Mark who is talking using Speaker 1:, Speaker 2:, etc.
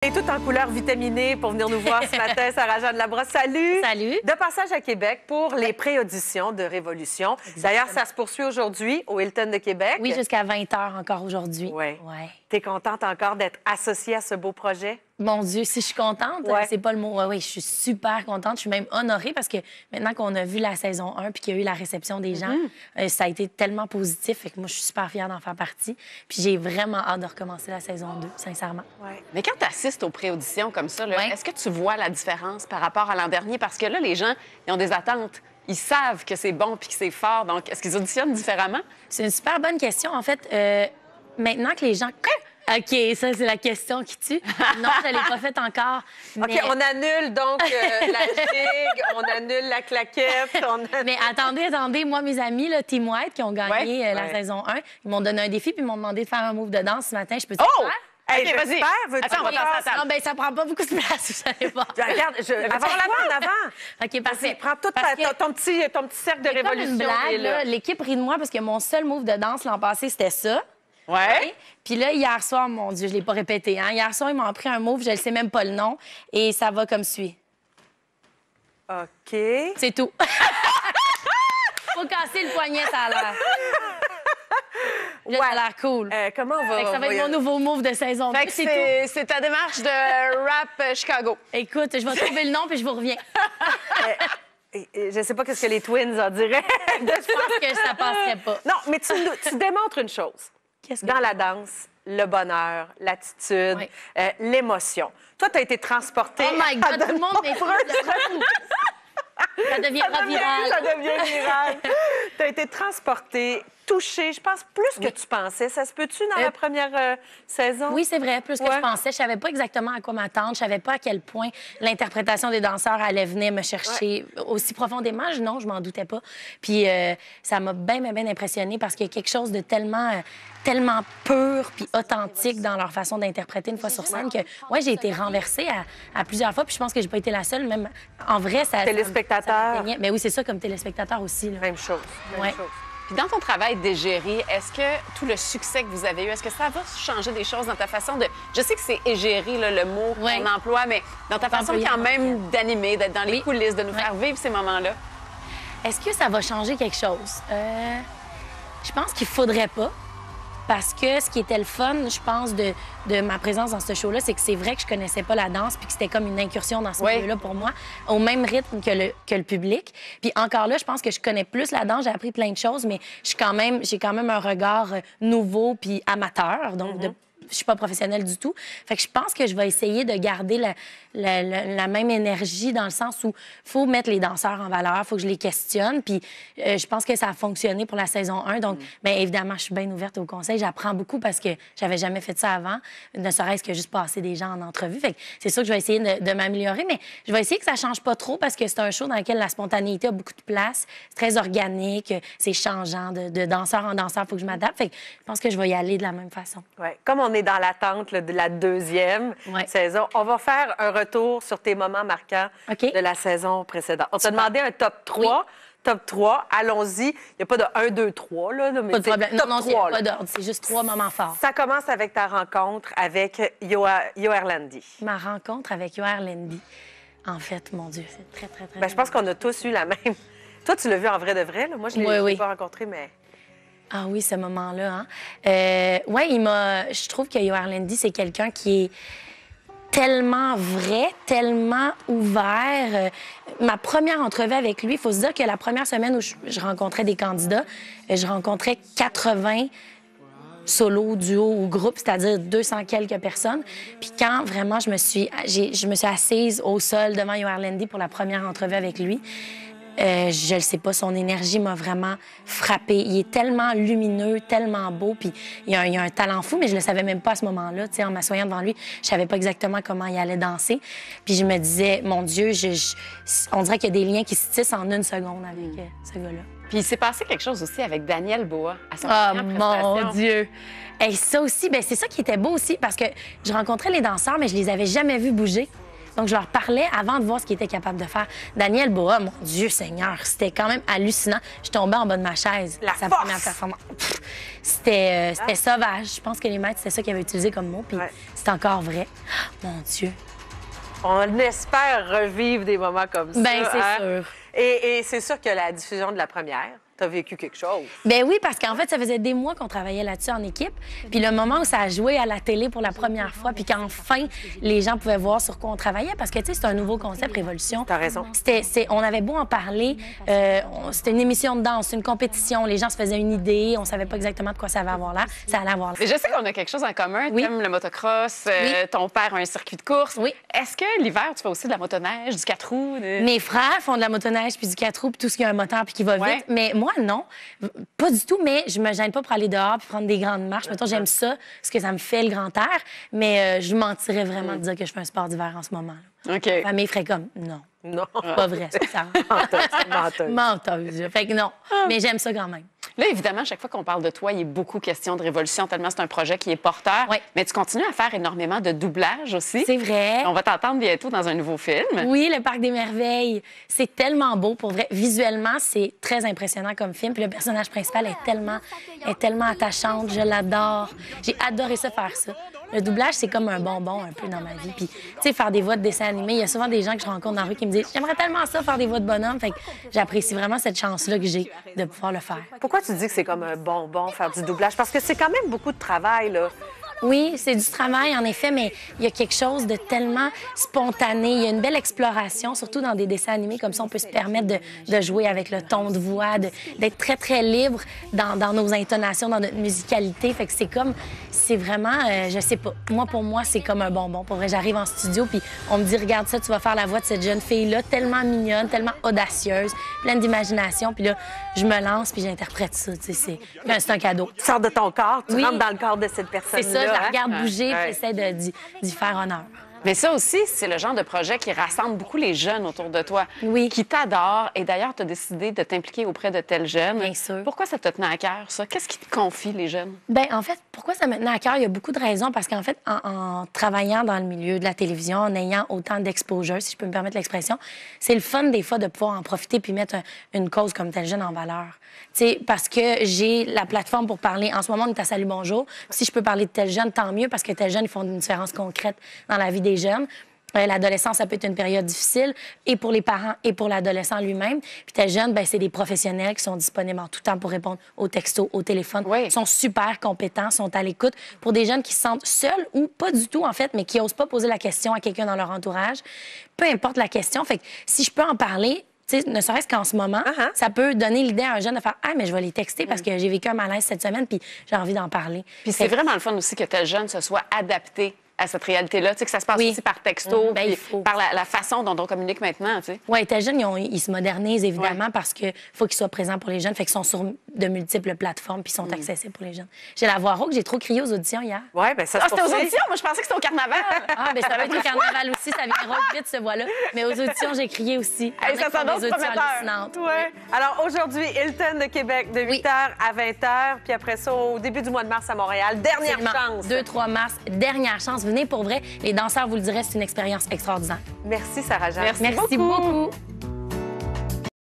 Speaker 1: Et tout en couleur vitaminée pour venir nous voir ce matin, Sarah-Jeanne Labrosse. Salut!
Speaker 2: Salut!
Speaker 1: De passage à Québec pour les pré-auditions de Révolution. D'ailleurs, ça se poursuit aujourd'hui au Hilton de Québec.
Speaker 2: Oui, jusqu'à 20h encore aujourd'hui.
Speaker 1: Oui.
Speaker 2: Ouais.
Speaker 1: T'es contente encore d'être associée à ce beau projet?
Speaker 2: Mon Dieu, si je suis contente,
Speaker 1: Ouais.
Speaker 2: c'est pas le mot. Oui, je suis super contente. Je suis même honorée parce que maintenant qu'on a vu la saison 1 puis qu'il y a eu la réception des gens, ça a été tellement positif. Fait que moi, je suis super fière d'en faire partie. Puis j'ai vraiment hâte de recommencer la saison 2, sincèrement.
Speaker 1: Ouais.
Speaker 3: Mais quand tu assistes aux pré-auditions comme ça, là,
Speaker 2: Ouais.
Speaker 3: est-ce que tu vois la différence par rapport à l'an dernier? Parce que là, les gens, ils ont des attentes. Ils savent que c'est bon puis que c'est fort. Donc, est-ce qu'ils auditionnent différemment?
Speaker 2: C'est une super bonne question. En fait, maintenant que les gens... OK, ça, c'est la question qui tue. Non, je ne l'ai pas faite encore.
Speaker 1: OK,
Speaker 2: mais...
Speaker 1: on annule donc la gigue, on annule la claquette.
Speaker 2: Mais attendez, moi, mes amis, là, Team White, qui ont gagné la saison 1, ils m'ont donné un défi puis ils m'ont demandé de faire un move de danse ce matin. Je peux te
Speaker 3: Oh!
Speaker 2: faire?
Speaker 1: Hey,
Speaker 3: OK, vas-y.
Speaker 1: j'espère, veux-tu
Speaker 3: Attends, on va
Speaker 1: faire
Speaker 3: passer à
Speaker 1: ça?
Speaker 3: table.
Speaker 2: Non, bien, ça prend pas beaucoup de place, vous savez pas.
Speaker 1: Regarde, avant la en avant.
Speaker 2: OK, parfait.
Speaker 1: Prends tout
Speaker 2: Parce que
Speaker 1: ton petit cercle de
Speaker 2: c'est comme
Speaker 1: révolution.
Speaker 2: une blague,
Speaker 1: et là.
Speaker 2: là, l'équipe rit de moi parce que mon seul move de danse l'an passé, c'était ça.
Speaker 3: Ouais.
Speaker 2: Puis là, hier soir, mon Dieu, je l'ai pas répété. Hein? Hier soir, ils m'ont pris un move, je ne sais même pas le nom, et ça va comme suit.
Speaker 1: OK.
Speaker 2: C'est tout. Faut casser le poignet, ça a l'air. Là, ça a l'air cool.
Speaker 1: Comment on va...
Speaker 2: Fait que ça va être mon nouveau move de saison 2,
Speaker 3: Fait que
Speaker 2: c'est tout.
Speaker 3: c'est ta démarche de rap Chicago.
Speaker 2: Écoute, je vais trouver le nom puis je vous reviens.
Speaker 1: Je ne sais pas ce que les Twins en diraient.
Speaker 2: Je pense que ça passerait pas.
Speaker 1: Non, mais tu démontres une chose.
Speaker 2: Qu'est-ce que...
Speaker 1: Dans la danse, le bonheur, l'attitude,
Speaker 2: Oui.
Speaker 1: l'émotion. Toi, tu as été transportée.
Speaker 2: Oh my God, tout le monde m'écoute. Ça deviendra viral.
Speaker 1: Ça devient viral. Tu as été transportée, touchée, je pense, plus que tu pensais. Ça se peut-tu dans la première saison?
Speaker 2: Oui, c'est vrai, plus que
Speaker 1: Ouais.
Speaker 2: je pensais. Je savais pas exactement à quoi m'attendre. Je savais pas à quel point l'interprétation des danseurs allait venir me chercher aussi profondément. Non, je m'en doutais pas. Puis ça m'a bien impressionnée parce qu'il y a quelque chose de tellement pur puis authentique dans leur façon d'interpréter une fois sur scène que, ouais, j'ai été renversée à plusieurs fois. Puis je pense que j'ai pas été la seule. Même en vrai, ça...
Speaker 1: Téléspectateur.
Speaker 2: Mais oui, c'est ça, comme téléspectateur aussi. Là.
Speaker 1: Même chose. Même
Speaker 2: Ouais.
Speaker 1: chose.
Speaker 3: Puis dans ton travail d'égérie, est-ce que tout le succès que vous avez eu, est-ce que ça va changer des choses dans ta façon de... Je sais que c'est égérie, là, le mot
Speaker 2: Ouais.
Speaker 3: qu'on emploie, mais dans ta façon
Speaker 2: Employer
Speaker 3: quand
Speaker 2: en
Speaker 3: même d'animer, d'être dans les
Speaker 2: Oui.
Speaker 3: coulisses, de nous faire vivre ces moments-là.
Speaker 2: Est-ce que ça va changer quelque chose? Je pense qu'il faudrait pas. Parce que ce qui était le fun, je pense, de ma présence dans ce show-là, c'est que c'est vrai que je connaissais pas la danse puis que c'était comme une incursion dans ce
Speaker 3: Oui.
Speaker 2: milieu-là pour moi, au même rythme que le public. Puis encore là, je pense que je connais plus la danse, j'ai appris plein de choses, mais j'ai quand même un regard nouveau puis amateur, donc je suis pas professionnelle du tout. Fait que je pense que je vais essayer de garder la même énergie dans le sens où faut mettre les danseurs en valeur, faut que je les questionne. Puis je pense que ça a fonctionné pour la saison 1. Donc, bien évidemment, je suis bien ouverte au conseil. J'apprends beaucoup parce que j'avais jamais fait ça avant, ne serait-ce que juste passer des gens en entrevue. Fait que c'est sûr que je vais essayer de m'améliorer, mais je vais essayer que ça change pas trop parce que c'est un show dans lequel la spontanéité a beaucoup de place. C'est très organique, c'est changeant de danseur en danseur. Faut que je m'adapte. Fait que je pense que je vais y aller de la même façon.
Speaker 1: Ouais. Comme on est dans l'attente là, de la deuxième
Speaker 2: Ouais.
Speaker 1: saison, on va faire un retour sur tes moments marquants
Speaker 2: OK.
Speaker 1: de la saison précédente. On t'a
Speaker 2: Super.
Speaker 1: demandé un top 3.
Speaker 2: Oui.
Speaker 1: Top 3, allons-y. Il n'y a pas de 1, 2, 3, là, mais
Speaker 2: Pas de
Speaker 1: c'est
Speaker 2: problème.
Speaker 1: top
Speaker 2: Non, c'est
Speaker 1: 3.
Speaker 2: pas
Speaker 1: là.
Speaker 2: d'ordre. C'est juste 3 moments forts.
Speaker 1: Ça commence avec ta rencontre avec Yoerlandi.
Speaker 2: Ma rencontre avec Yoer Lendy. En fait, mon Dieu, c'est très...
Speaker 1: Ben, je pense qu'on a tous eu la même. Toi, tu l'as vu en vrai de vrai. Là. Moi, je ne l'ai
Speaker 2: Oui.
Speaker 1: pas rencontré, mais...
Speaker 2: Ah oui, ce moment-là. Hein? Oui, je trouve que Yoer Lendy, c'est quelqu'un qui est tellement vrai, tellement ouvert. Ma première entrevue avec lui, il faut se dire que la première semaine où je rencontrais des candidats, je rencontrais 80 solo, duo ou groupe, c'est-à-dire 200 quelques personnes. Puis quand vraiment je me suis assise au sol devant Yoer Lendy pour la première entrevue avec lui, je le sais pas, son énergie m'a vraiment frappée. Il est tellement lumineux, tellement beau, puis il a un talent fou, mais je le savais même pas à ce moment-là. Tu sais, en m'assoyant devant lui, je savais pas exactement comment il allait danser. Puis je me disais, mon Dieu, on dirait qu'il y a des liens qui se tissent en une seconde avec ce gars-là.
Speaker 3: Puis il s'est passé quelque chose aussi avec Daniel Boa à sa
Speaker 2: Ah,
Speaker 3: première
Speaker 2: mon
Speaker 3: prestation.
Speaker 2: Dieu! Et ça aussi, ben c'est ça qui était beau aussi, parce que je rencontrais les danseurs, mais je les avais jamais vus bouger. Donc, je leur parlais avant de voir ce qu'ils étaient capables de faire. Daniel Boa, mon Dieu Seigneur, c'était quand même hallucinant. Je tombais en bas de ma chaise.
Speaker 1: Sa
Speaker 2: première
Speaker 1: force!
Speaker 2: performance. C'était sauvage. Je pense que les maîtres, c'était ça qu'ils avaient utilisé comme mot. Puis c'est encore vrai. Mon Dieu.
Speaker 1: On espère revivre des moments comme ça.
Speaker 2: Ben, c'est
Speaker 1: hein?
Speaker 2: sûr.
Speaker 1: Et c'est sûr que la diffusion de la première, tu as vécu quelque chose.
Speaker 2: Ben oui, parce qu'en fait, ça faisait des mois qu'on travaillait là-dessus en équipe. Puis le moment où ça a joué à la télé pour la première fois, puis qu'enfin, les gens pouvaient voir sur quoi on travaillait, parce que, tu sais, c'est un nouveau concept, Révolution.
Speaker 1: T'as raison.
Speaker 2: On avait beau en parler, c'était une émission de danse, une compétition, les gens se faisaient une idée, on savait pas exactement de quoi ça allait avoir l'air. Ça allait avoir l'air.
Speaker 3: Mais je sais qu'on a quelque chose en commun.
Speaker 2: Oui.
Speaker 3: T'aimes le motocross,
Speaker 2: Oui.
Speaker 3: ton père a un circuit de course.
Speaker 2: Oui.
Speaker 3: Est-ce que l'hiver, tu fais aussi de la motoneige, du 4 roues?
Speaker 2: Mes frères font de la motoneige puis du 4 roues puis tout ce qui a un moteur puis qui va
Speaker 3: Ouais.
Speaker 2: vite. Mais moi, non. Pas du tout, mais je me gêne pas pour aller dehors puis prendre des grandes marches. Mettons, j'aime ça, parce que ça me fait le grand air. Mais je mentirais vraiment de dire que je fais un sport d'hiver en ce moment.
Speaker 3: OK.
Speaker 2: Ma famille ferait comme, non,
Speaker 1: Non.
Speaker 2: pas vrai, c'est ça.
Speaker 1: Menteuse.
Speaker 2: Menteuse. Fait que non. Mais j'aime ça quand même.
Speaker 3: Là, évidemment, chaque fois qu'on parle de toi, il est beaucoup question de Révolution, tellement c'est un projet qui est porteur.
Speaker 2: Ouais.
Speaker 3: Mais tu continues à faire énormément de doublage aussi.
Speaker 2: C'est vrai.
Speaker 3: On va t'entendre bientôt dans un nouveau film.
Speaker 2: Oui, le Parc des Merveilles. C'est tellement beau, pour vrai. Visuellement, c'est très impressionnant comme film. Puis le personnage principal est tellement attachante. Je l'adore. J'ai adoré ça, faire ça. Le doublage, c'est comme un bonbon un peu dans ma vie. Puis, tu sais, faire des voix de dessins animés, il y a souvent des gens que je rencontre dans la rue qui me disent « J'aimerais tellement ça, faire des voix de bonhomme. » Fait que j'apprécie vraiment cette chance-là que j'ai de pouvoir le faire.
Speaker 1: Pourquoi tu dis que c'est comme un bonbon faire du doublage? Parce que c'est quand même beaucoup de travail, là.
Speaker 2: Oui, c'est du travail, en effet, mais il y a quelque chose de tellement spontané. Il y a une belle exploration, surtout dans des dessins animés. Comme ça, on peut se permettre de jouer avec le ton de voix, d'être très, très libre dans nos intonations, dans notre musicalité. Fait que c'est vraiment, je sais pas. Moi, pour moi, c'est comme un bonbon. Pour vrai, j'arrive en studio, puis on me dit, regarde ça, tu vas faire la voix de cette jeune fille-là, tellement mignonne, tellement audacieuse, pleine d'imagination. Puis là, je me lance, puis j'interprète ça. Tu sais, c'est un cadeau.
Speaker 1: Tu sors de ton corps, tu
Speaker 2: Oui.
Speaker 1: rentres dans le corps de cette personne-là.
Speaker 2: C'est ça, je la
Speaker 1: hein?
Speaker 2: regarde bouger,
Speaker 1: Ouais.
Speaker 2: puis j'essaie d'y faire honneur.
Speaker 3: Mais ça aussi, c'est le genre de projet qui rassemble beaucoup les jeunes autour de toi.
Speaker 2: Oui.
Speaker 3: Qui t'adorent. Et d'ailleurs, tu as décidé de t'impliquer auprès de tels jeunes.
Speaker 2: Bien sûr.
Speaker 3: Pourquoi ça te tenait à cœur, ça? Qu'est-ce qui te confie, les jeunes?
Speaker 2: Bien, en fait, pourquoi ça me tenait à cœur? Il y a beaucoup de raisons. Parce qu'en fait, en travaillant dans le milieu de la télévision, en ayant autant d'exposure, si je peux me permettre l'expression, c'est le fun, des fois, de pouvoir en profiter puis mettre une cause comme tel jeune en valeur. Tu sais, parce que j'ai la plateforme pour parler. En ce moment, on est à Salut Bonjour. Si je peux parler de tel jeune, tant mieux, parce que tel jeune, ils font une différence concrète dans la vie des jeunes. L'adolescence, ça peut être une période difficile, et pour les parents et pour l'adolescent lui-même. Puis tel jeune, ben c'est des professionnels qui sont disponibles en tout temps pour répondre aux textos, au téléphone.
Speaker 3: Oui.
Speaker 2: Ils sont super compétents, sont à l'écoute. Pour des jeunes qui se sentent seuls ou pas du tout, en fait, mais qui n'osent pas poser la question à quelqu'un dans leur entourage, peu importe la question. Fait que si je peux en parler, tu sais, ne serait-ce qu'en ce moment, ça peut donner l'idée à un jeune de faire « Ah, mais je vais les texter parce que j'ai vécu un malaise cette semaine, puis j'ai envie d'en parler. »
Speaker 3: Puis c'est vraiment le fun aussi que tel jeune se soit adapté à cette réalité-là. Tu sais, que ça se passe
Speaker 2: Oui.
Speaker 3: aussi par texto,
Speaker 2: Ben,
Speaker 3: puis
Speaker 2: il faut.
Speaker 3: par la façon dont on communique maintenant, tu sais.
Speaker 2: Oui, tes jeunes, ils se modernisent, évidemment, parce qu'il faut qu'ils soient présents pour les jeunes. Fait qu'ils sont sur de multiples plateformes puis sont accessibles pour les jeunes. J'ai la voix rauque, j'ai trop crié aux auditions hier.
Speaker 1: Oui, bien, ça se
Speaker 3: Ah, c'était aux
Speaker 1: poursuit.
Speaker 3: auditions? Moi, je pensais que c'était au carnaval.
Speaker 2: Ah, bien, ça va être au carnaval aussi, ça vient rauque vite, ce voix-là. Mais aux auditions, j'ai crié aussi.
Speaker 3: Hey, ça s'annonce prometteur.
Speaker 1: Ouais. Alors aujourd'hui, Hilton de Québec, de 8h à 20h. Puis après ça, au début du mois de mars à Montréal. Dernière chance.
Speaker 2: 2-3 mars, dernière chance. Venez pour vrai. Les danseurs vous le diraient, c'est une expérience extraordinaire.
Speaker 1: Merci, Sarah-Jeanne.
Speaker 3: Merci
Speaker 2: Merci beaucoup.